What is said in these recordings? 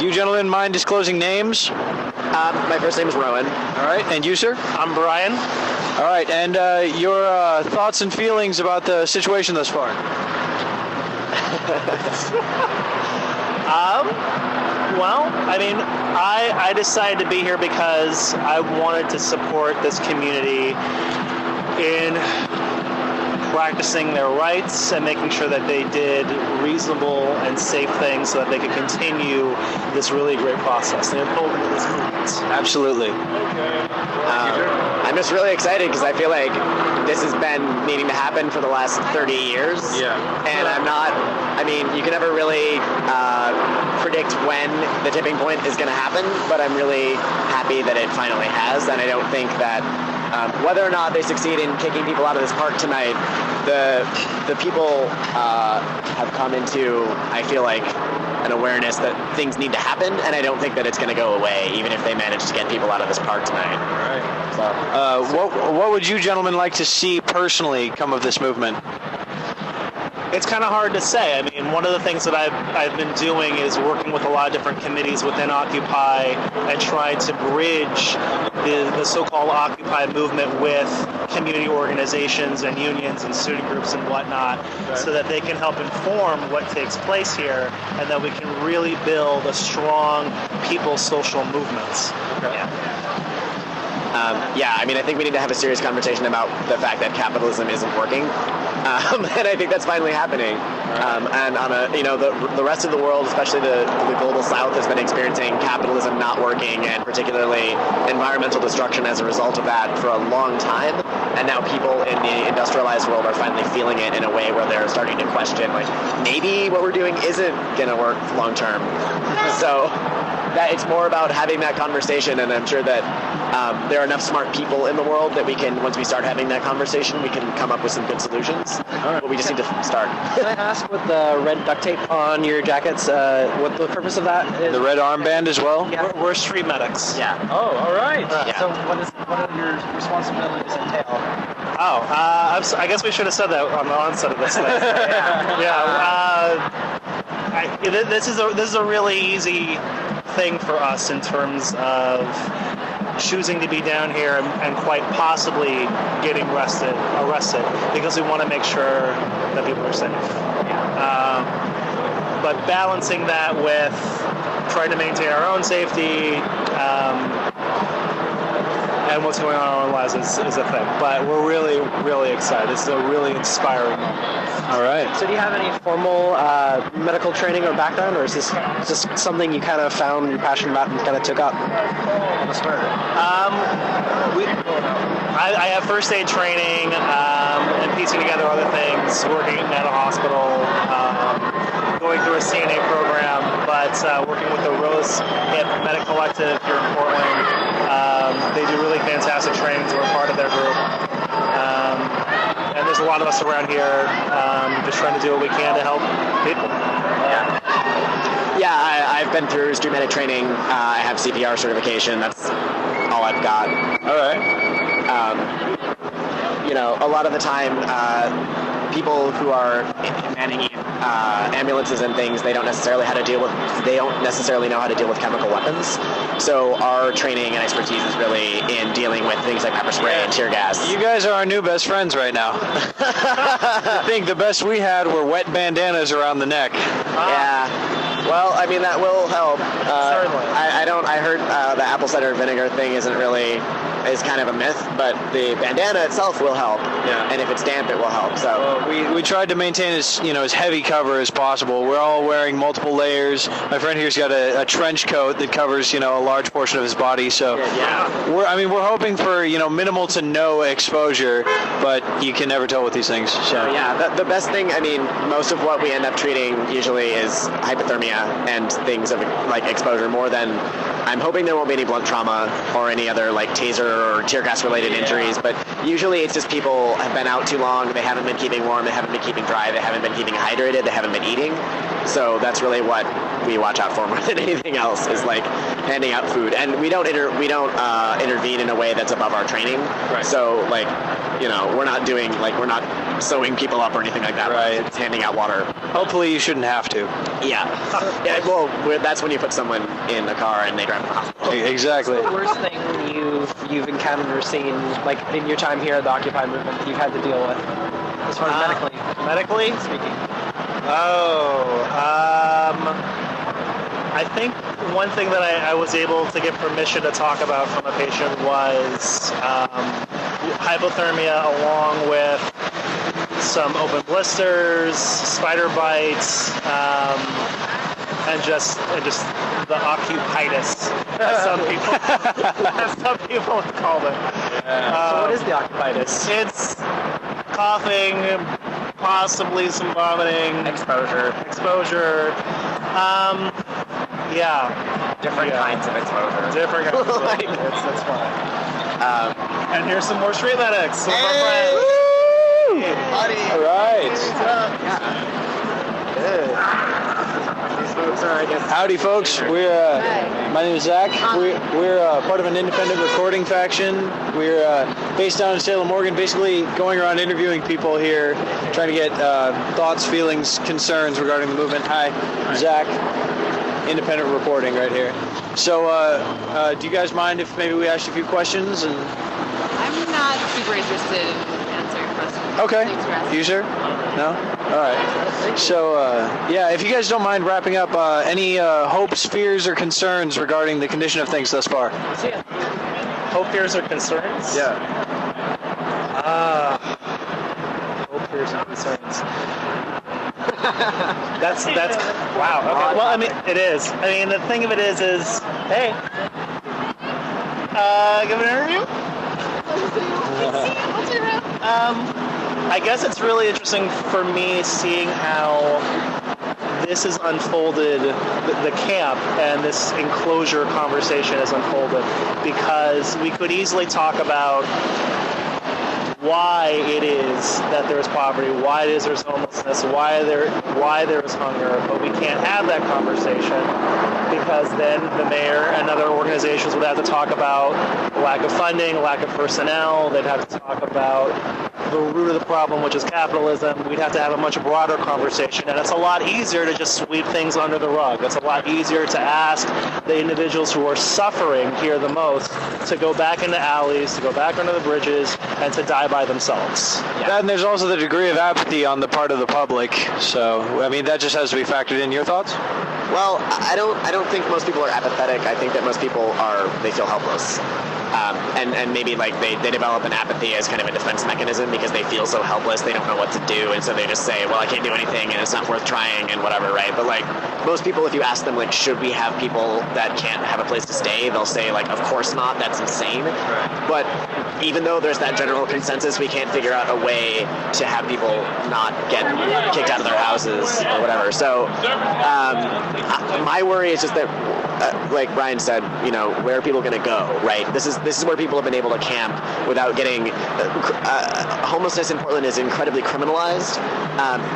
Do you gentlemen mind disclosing names? My first name is Rowan. All right, and you, sir? I'm Brian. All right, and your thoughts and feelings about the situation thus far? Well, I mean, I decided to be here because I wanted to support this community in practicing their rights and making sure that they did reasonable and safe things so that they could continue this really great process and uphold into this movement. Absolutely. I'm just really excited because I feel like this has been needing to happen for the last 30 years. Yeah. And you can never really predict when the tipping point is going to happen, but I'm really happy that it finally has, and I don't think that whether or not they succeed in kicking people out of this park tonight, the people have come into, I feel like, an awareness that things need to happen, and I don't think that it's going to go away, even if they manage to get people out of this park tonight. All right. So, what would you gentlemen like to see personally come of this movement? It's kind of hard to say. I mean, one of the things that I've been doing is working with a lot of different committees within Occupy and trying to bridge the so-called Occupy movement with community organizations and unions and student groups and whatnot, so that they can help inform what takes place here and that we can really build a strong people's social movements. I think we need to have a serious conversation about the fact that capitalism isn't working, and I think that's finally happening. And on the rest of the world, especially the global South, has been experiencing capitalism not working, and particularly environmental destruction as a result of that for a long time. And now people in the industrialized world are finally feeling it in a way where they're starting to question, like, maybe what we're doing isn't going to work long term. So that it's more about having that conversation, and I'm sure that there are enough smart people in the world that we can, once we start having that conversation, we can come up with some good solutions. But we just need to start. Can I ask, with the red duct tape on your jackets, what the purpose of that is? The red armband as well? Yeah. We're street medics. Yeah. Oh, all right. Yeah. So what do your responsibilities entail? I guess we should have said that on the onset of this thing. This is a really easy thing for us in terms of choosing to be down here and quite possibly getting arrested because we want to make sure that people are safe. But balancing that with trying to maintain our own safety and what's going on in our lives is a thing. But we're really, really excited. It's a really inspiring moment. All right. So do you have any formal medical training or background, or is this just something you kind of found you're passionate about and kind of took up on the spur? I have first aid training and piecing together other things, working at a hospital, going through a CNA program, but working with the Rose Hip Medic Collective here in Portland. They do really fantastic trainings. We're part of their group. And there's a lot of us around here just trying to do what we can to help people. I've been through street medic training. I have CPR certification. That's all I've got. All right. A lot of the time, people who are manning ambulances and things, they don't necessarily know how to deal with chemical weapons. So our training and expertise is really in dealing with things like pepper spray and tear gas. You guys are our new best friends right now. I think the best we had were wet bandanas around the neck. Yeah. Well, I mean, that will help. Certainly. I heard the apple cider vinegar thing is kind of a myth, but the bandana itself will help. Yeah. And if it's damp, it will help. So we tried to maintain as heavy cover as possible. We're all wearing multiple layers. My friend here's got a trench coat that covers a large portion of his body. So we're hoping for minimal to no exposure, but you can never tell with these things. So the best thing, most of what we end up treating usually is hypothermia and things of like exposure more than. I'm hoping there won't be any blunt trauma or any other like taser or tear gas related injuries, but usually it's just people have been out too long, they haven't been keeping warm, they haven't been keeping dry, they haven't been keeping hydrated, they haven't been eating. So that's really what we watch out for more than anything else, is like handing out food. And we don't intervene in a way that's above our training. Right. So like we're not doing we're not sewing people up or anything like that. Right. It's handing out water. Hopefully you shouldn't have to. Yeah. Yeah. Well, that's when you put someone in a car and they drive to the hospital. Exactly. What's the worst thing you've encountered or seen, like in your time here at the Occupy movement, that you've had to deal with, as far as medically speaking? I think one thing that I was able to get permission to talk about from a patient was hypothermia, along with some open blisters, spider bites, and just the occupitis, as some people would call it. So what is the occupitis? It's coughing, possibly some vomiting, Exposure. Yeah. Different kinds of exposure. Different kinds of exposure. That's fine. And here's some more street medics. Some of our friends. All right. These folks are, I guess. Howdy, folks. My name is Zach. We're part of an independent recording faction. We're based down in Salem, Oregon, basically going around interviewing people here, trying to get thoughts, feelings, concerns regarding the movement. Hi, Zach. Independent reporting right here. So, do you guys mind if maybe we ask you a few questions? And I'm not super interested in answering questions. okay. Thanks for asking. You sure? No? All right. So, if you guys don't mind wrapping up, any hopes, fears, or concerns regarding the condition of things thus far? Hope, fears, or concerns? Yeah. Hope, fears, and concerns. That's wow. Okay. Well, I mean, it is. I mean, the thing of it is, hey, give an interview. I guess it's really interesting for me seeing how this has unfolded, the camp and this enclosure conversation has unfolded, because we could easily talk about why it is that there's poverty, why it is there's homelessness, why there is hunger, but we can't have that conversation because then the mayor and other organizations would have to talk about lack of funding, lack of personnel. They'd have to talk about the root of the problem, which is capitalism. We'd have to have a much broader conversation, and it's a lot easier to just sweep things under the rug. It's a lot easier to ask the individuals who are suffering here the most to go back into alleys, to go back under the bridges, and to die by themselves. And there's also the degree of apathy on the part of the public. So, I mean, that just has to be factored in. Your thoughts? Well, I don't think most people are apathetic. I think that most people they feel helpless. And maybe they develop an apathy as kind of a defense mechanism because they feel so helpless, they don't know what to do, and so they just say, well, I can't do anything and it's not worth trying and whatever, right? But most people, if you ask them, should we have people that can't have a place to stay, they'll say, of course not, that's insane. Right. But even though there's that general consensus, we can't figure out a way to have people not get kicked out of their houses or whatever. So my worry is just that, like Brian said, where are people going to go, right? This is where people have been able to camp without getting homelessness in Portland is incredibly criminalized.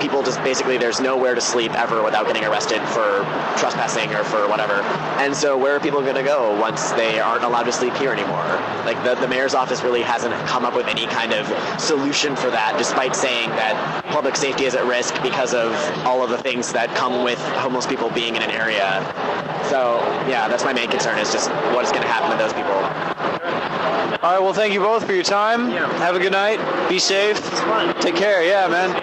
People just basically, there's nowhere to sleep ever without getting arrested for trespassing or for whatever. And so where are people going to go once they aren't allowed to sleep here anymore? The mayor's office really hasn't come up with any kind of solution for that, despite saying that public safety is at risk because of all of the things that come with homeless people being in an area. So yeah, that's my main concern, is just what is going to happen to those people. All right, well, thank you both for your time. Yeah. Have a good night. Be safe. Take care. Yeah, man.